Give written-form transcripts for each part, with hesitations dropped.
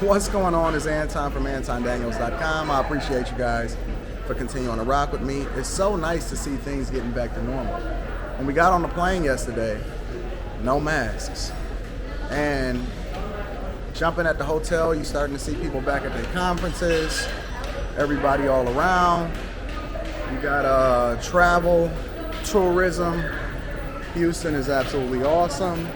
What's going on? It's Anton from AntonDaniels.com. I appreciate you guys for continuing to rock with me. It's so nice to see things getting back to normal. When we got on the plane yesterday, no masks. And jumping at the hotel, you're starting to see people back at their conferences, everybody all around. You got travel, tourism. Houston is absolutely awesome.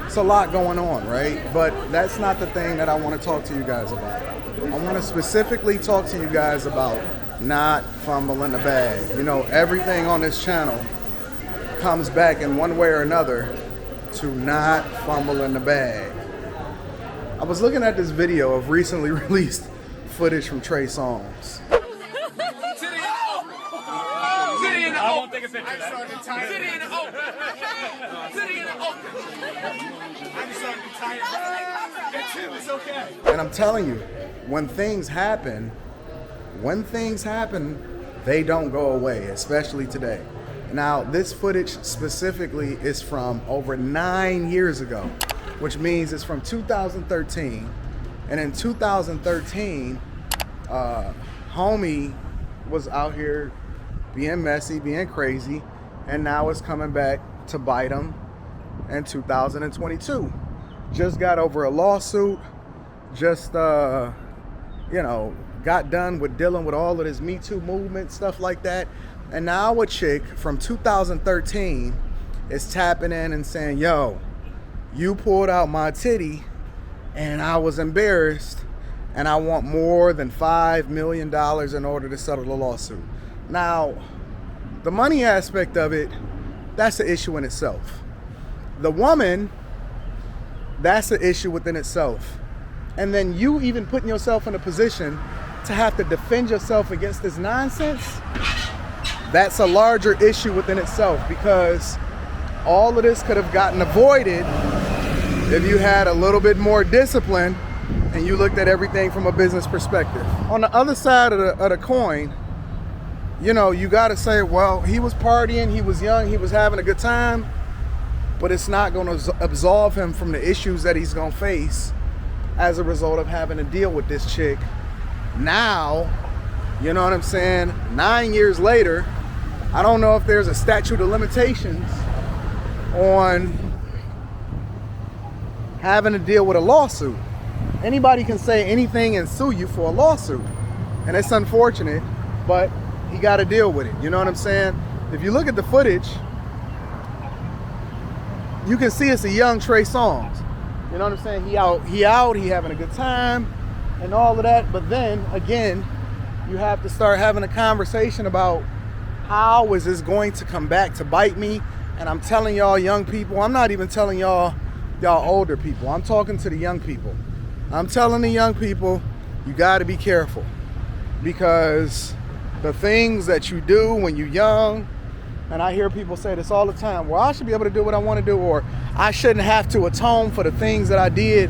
It's a lot going on, right? But that's not the thing that I want to talk to you guys about. I want to specifically talk to you guys about not fumbling the bag. You know, everything on this channel comes back in one way or another to not fumble in the bag. I was looking at this video of recently released footage from Trey Songz. I won't take a picture of that. City in the open. City in the open. I'm starting to be tired. It's him. It's okay. And I'm telling you, when things happen, they don't go away, especially today. Now, this footage specifically is from over 9 years ago, which means it's from 2013. And in 2013, homie was out here being messy, being crazy, and now it's coming back to bite him in 2022. Just got over a lawsuit, just got done with dealing with all of this Me Too movement, stuff like that. And now a chick from 2013 is tapping in and saying, yo, you pulled out my titty and I was embarrassed and I want more than $5 million in order to settle the lawsuit. Now, the money aspect of it, that's an issue in itself. The woman, that's an issue within itself. And then you even putting yourself in a position to have to defend yourself against this nonsense, that's a larger issue within itself, because all of this could have gotten avoided if you had a little bit more discipline and you looked at everything from a business perspective. On the other side of the coin, you know, you got to say, well, he was partying, he was young, he was having a good time, but it's not going to absolve him from the issues that he's going to face as a result of having to deal with this chick. Now, you know what I'm saying? 9 years later, I don't know if there's a statute of limitations on having to deal with a lawsuit. Anybody can say anything and sue you for a lawsuit. And it's unfortunate, but he got to deal with it. You know what I'm saying? If you look at the footage, you can see it's a young Trey Songz. You know what I'm saying? He having a good time and all of that. But then again, you have to start having a conversation about how is this going to come back to bite me? And I'm telling y'all young people, I'm not even telling y'all older people. I'm talking to the young people. I'm telling the young people, you got to be careful, because the things that you do when you're young, and I hear people say this all the time, well, I should be able to do what I want to do, or I shouldn't have to atone for the things that I did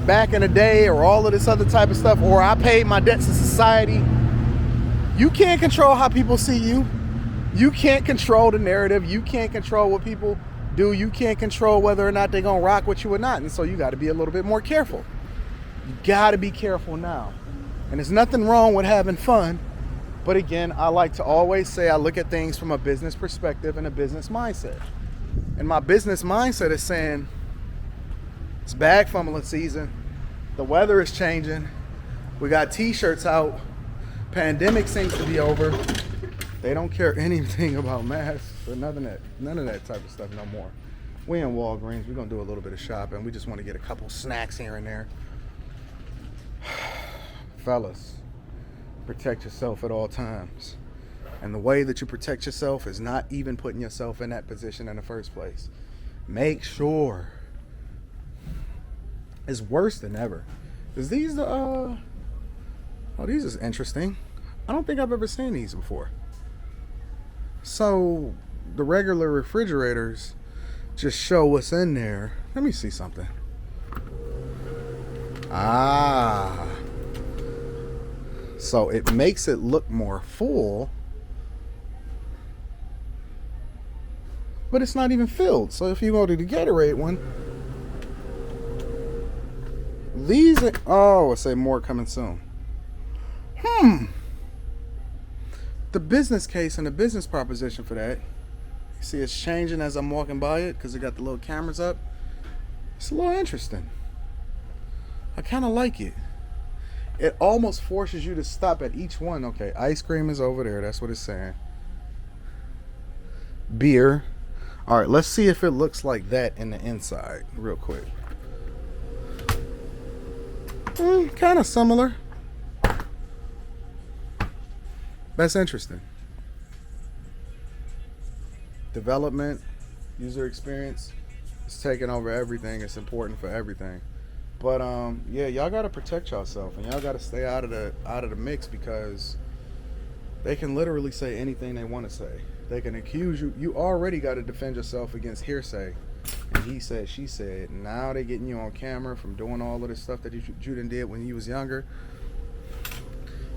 back in the day, or all of this other type of stuff, or I paid my debts to society. You can't control how people see you. You can't control the narrative. You can't control what people do. You can't control whether or not they're going to rock with you or not. And so you got to be a little bit more careful. You got to be careful now. And there's nothing wrong with having fun. But again, I like to always say I look at things from a business perspective and a business mindset. And my business mindset is saying it's bag fumbling season. The weather is changing. We got t-shirts out. Pandemic seems to be over. They don't care anything about masks or none of that type of stuff no more. We in Walgreens. We're going to do a little bit of shopping. We just want to get a couple snacks here and there. Fellas, protect yourself at all times. And the way that you protect yourself is not even putting yourself in that position in the first place. Make sure. It's worse than ever. Is these oh, these is interesting. I don't think I've ever seen these before. So the regular refrigerators just show what's in there. Let me see something. Ah. So it makes it look more full, but it's not even filled. So if you go to the Gatorade one, These are, oh, say more coming soon. The business case and the business proposition for that, you see it's changing as I'm walking by it because it got the little cameras up. It's a little interesting. I kind of like it. It almost forces you to stop at each one. Okay, ice cream is over there. That's what it's saying. Beer. All right, let's see if it looks like that in the inside real quick. Kind of similar. That's interesting. Development, user experience, it's taking over everything. It's important for everything. But yeah, y'all gotta protect yourself and y'all gotta stay out of the mix because they can literally say anything they want to say. They can accuse you. You already got to defend yourself against hearsay. And he said, she said. Now they getting you on camera from doing all of this stuff that you done did when you was younger.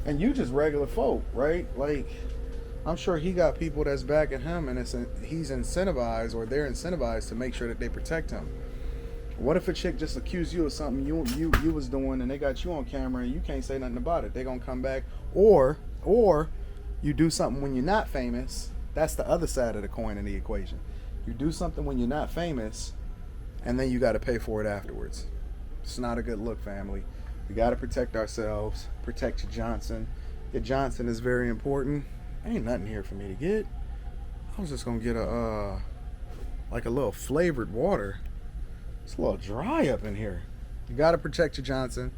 And you just regular folk, right? Like, I'm sure he got people that's backing him, and he's incentivized, or they're incentivized to make sure that they protect him. What if a chick just accused you of something you was doing, and they got you on camera, and you can't say nothing about it? They gonna come back, or you do something when you're not famous. That's the other side of the coin in the equation. You do something when you're not famous, and then you got to pay for it afterwards. It's not a good look, family. We got to protect ourselves. Protect your Johnson. Your Johnson is very important. Ain't nothing here for me to get. I was just gonna get a little flavored water. It's a little dry up in here. You got to protect your Johnson.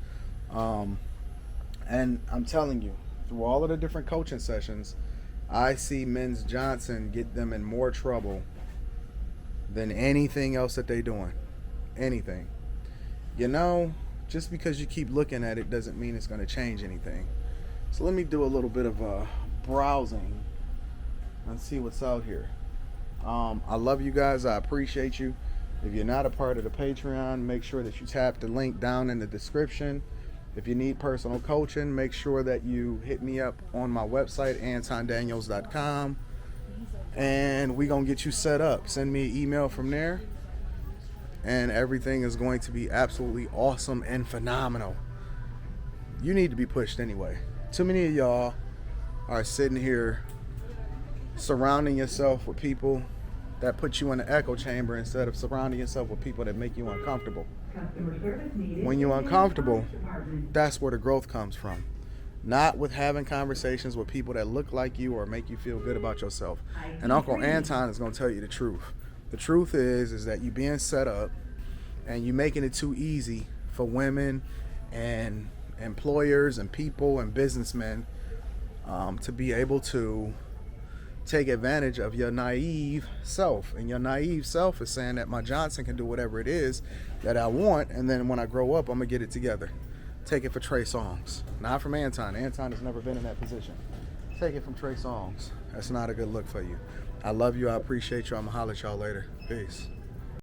And I'm telling you, through all of the different coaching sessions, I see men's Johnson get them in more trouble than anything else that they doing. Anything. You know, just because you keep looking at it doesn't mean it's going to change anything. So let me do a little bit of browsing and see what's out here. I love you guys. I appreciate you. If you're not a part of the Patreon, make sure that you tap the link down in the description. If you need personal coaching, make sure that you hit me up on my website, AntonDaniels.com, and we're going to get you set up. Send me an email from there, and everything is going to be absolutely awesome and phenomenal. You need to be pushed anyway. Too many of y'all are sitting here surrounding yourself with people that put you in the echo chamber instead of surrounding yourself with people that make you uncomfortable. When you're uncomfortable, that's where the growth comes from. Not with having conversations with people that look like you or make you feel good about yourself. And Uncle Anton is going to tell you the truth. The truth is that you being set up and you making it too easy for women and employers and people and businessmen to be able to take advantage of your naive self. And your naive self is saying that my Johnson can do whatever it is that I want, and then when I grow up, I'm gonna get it together. Take it for Trey Songz, not from Anton. Anton has never been in that position. Take it from Trey Songz. That's not a good look for you. I love you. I appreciate you. I'm gonna holler at y'all later. Peace.